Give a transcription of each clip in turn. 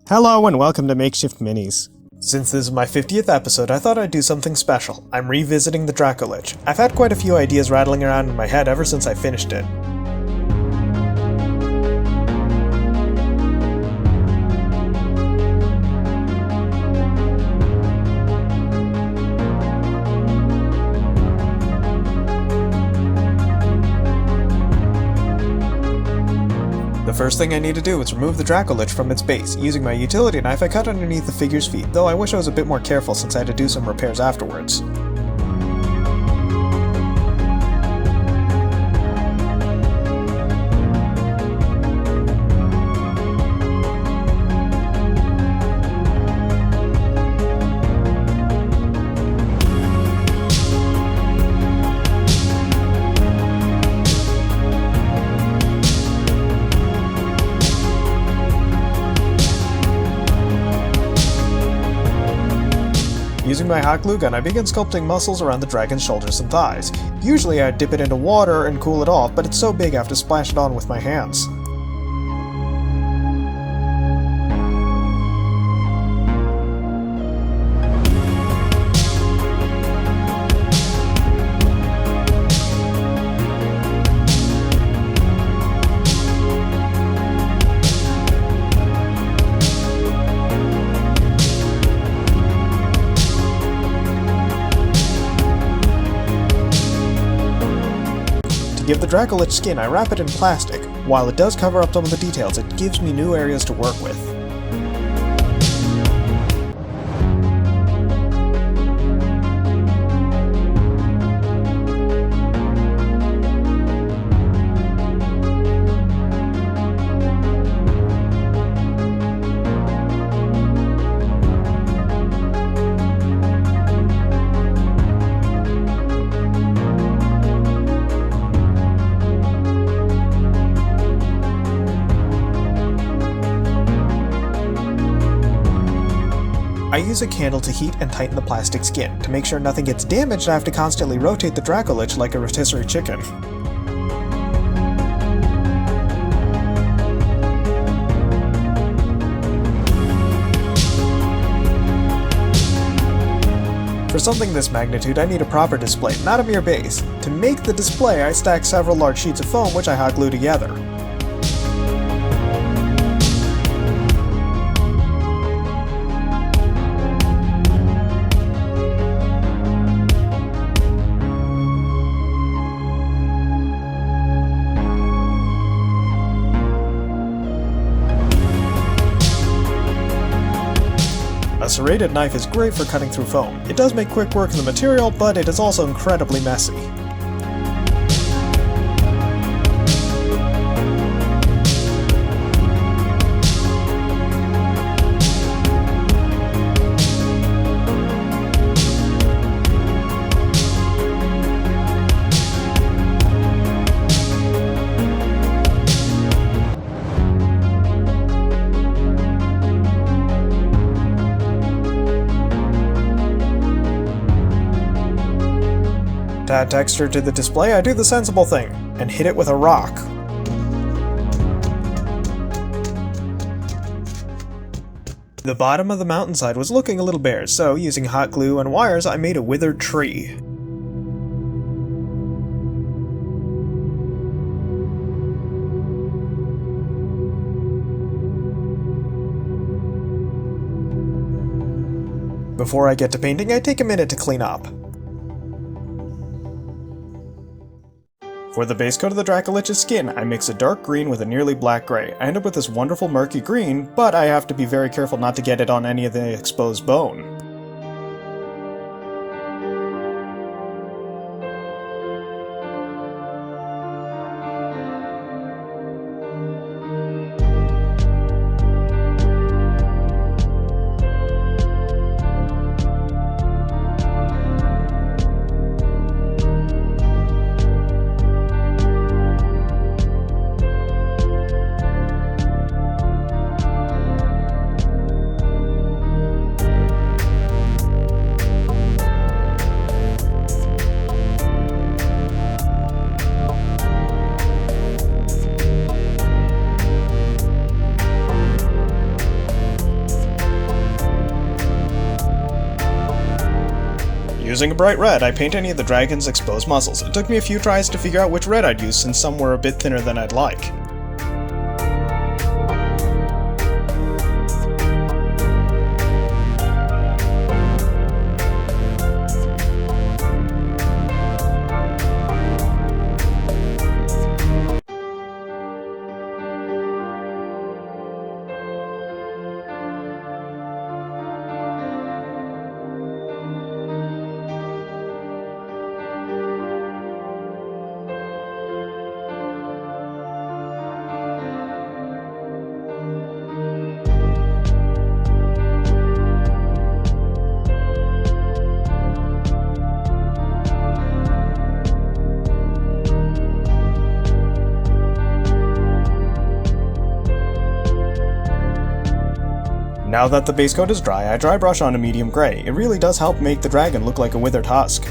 Hello and welcome to Makeshift Minis. Since this is my 50th episode, I thought I'd do something special. I'm revisiting the Dracolich. I've had quite a few ideas rattling around in my head ever since I finished it. The first thing I need to do is remove the Dracolich from its base. Using my utility knife, I cut underneath the figure's feet, though I wish I was a bit more careful since I had to do some repairs afterwards. Using my hot glue gun, I begin sculpting muscles around the dragon's shoulders and thighs. Usually I dip it into water and cool it off, but it's so big I have to splash it on with my hands. To give the Dracolich skin, I wrap it in plastic. While it does cover up some of the details, it gives me new areas to work with. I use a candle to heat and tighten the plastic skin. To make sure nothing gets damaged, I have to constantly rotate the Dracolich like a rotisserie chicken. For something this magnitude, I need a proper display, not a mere base. To make the display, I stack several large sheets of foam which I hot glue together. A serrated knife is great for cutting through foam. It does make quick work of the material, but it is also incredibly messy. To add texture to the display, I do the sensible thing, and hit it with a rock. The bottom of the mountainside was looking a little bare, so using hot glue and wires, I made a withered tree. Before I get to painting, I take a minute to clean up. For the base coat of the Dracolich's skin, I mix a dark green with a nearly black gray. I end up with this wonderful murky green, but I have to be very careful not to get it on any of the exposed bone. Choosing a bright red, I paint any of the dragon's exposed muscles. It took me a few tries to figure out which red I'd use since some were a bit thinner than I'd like. Now that the base coat is dry, I dry brush on a medium gray. It really does help make the dragon look like a withered husk.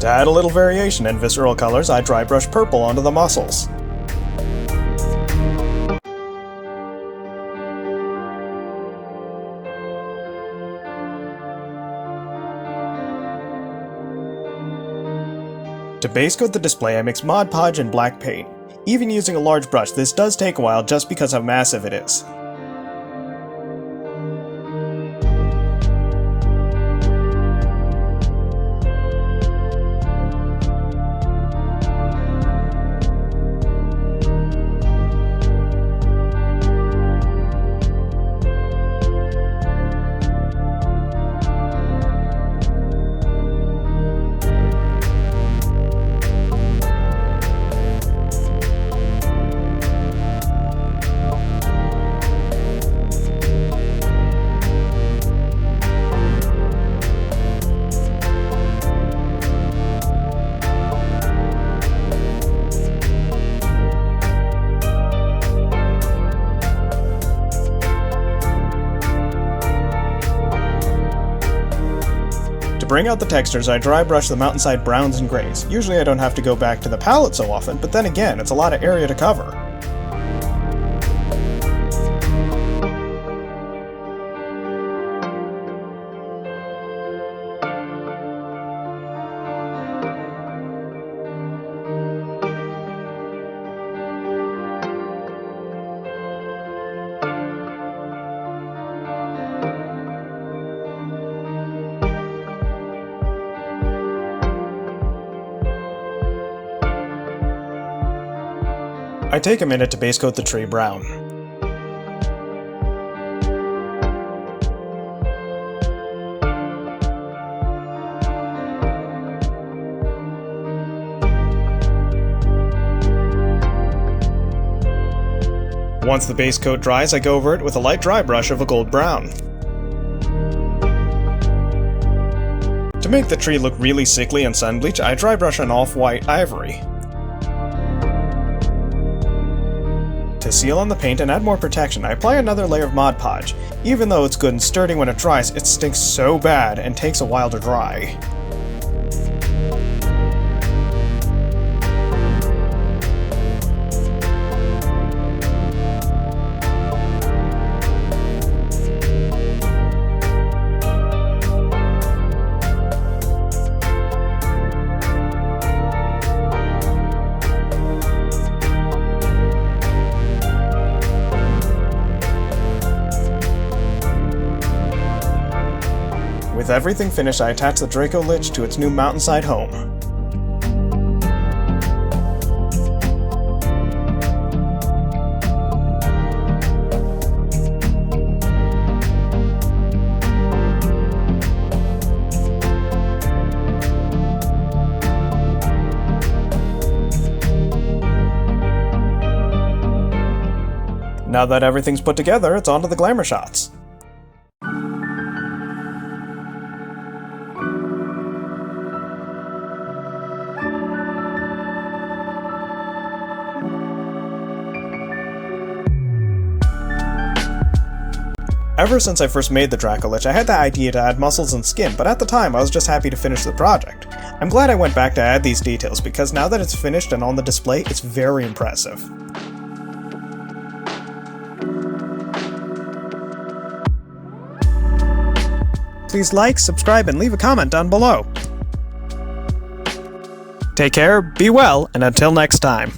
To add a little variation in visceral colors, I dry brush purple onto the muscles. To base coat the display, I mix Mod Podge and black paint. Even using a large brush, this does take a while just because how massive it is. To bring out the textures, I dry brush the mountainside browns and grays. Usually I don't have to go back to the palette so often, but then again, it's a lot of area to cover. I take a minute to base coat the tree brown. Once the base coat dries, I go over it with a light dry brush of a gold brown. To make the tree look really sickly and sun-bleached, I dry brush an off-white ivory. To seal on the paint and add more protection, I apply another layer of Mod Podge. Even though it's good and sturdy when it dries, it stinks so bad and takes a while to dry. With everything finished, I attach the Dracolich to its new mountainside home. Now that everything's put together, it's on to the glamour shots. Ever since I first made the Dracolich, I had the idea to add muscles and skin, but at the time I was just happy to finish the project. I'm glad I went back to add these details, because now that it's finished and on the display, it's very impressive. Please like, subscribe, and leave a comment down below. Take care, be well, and until next time.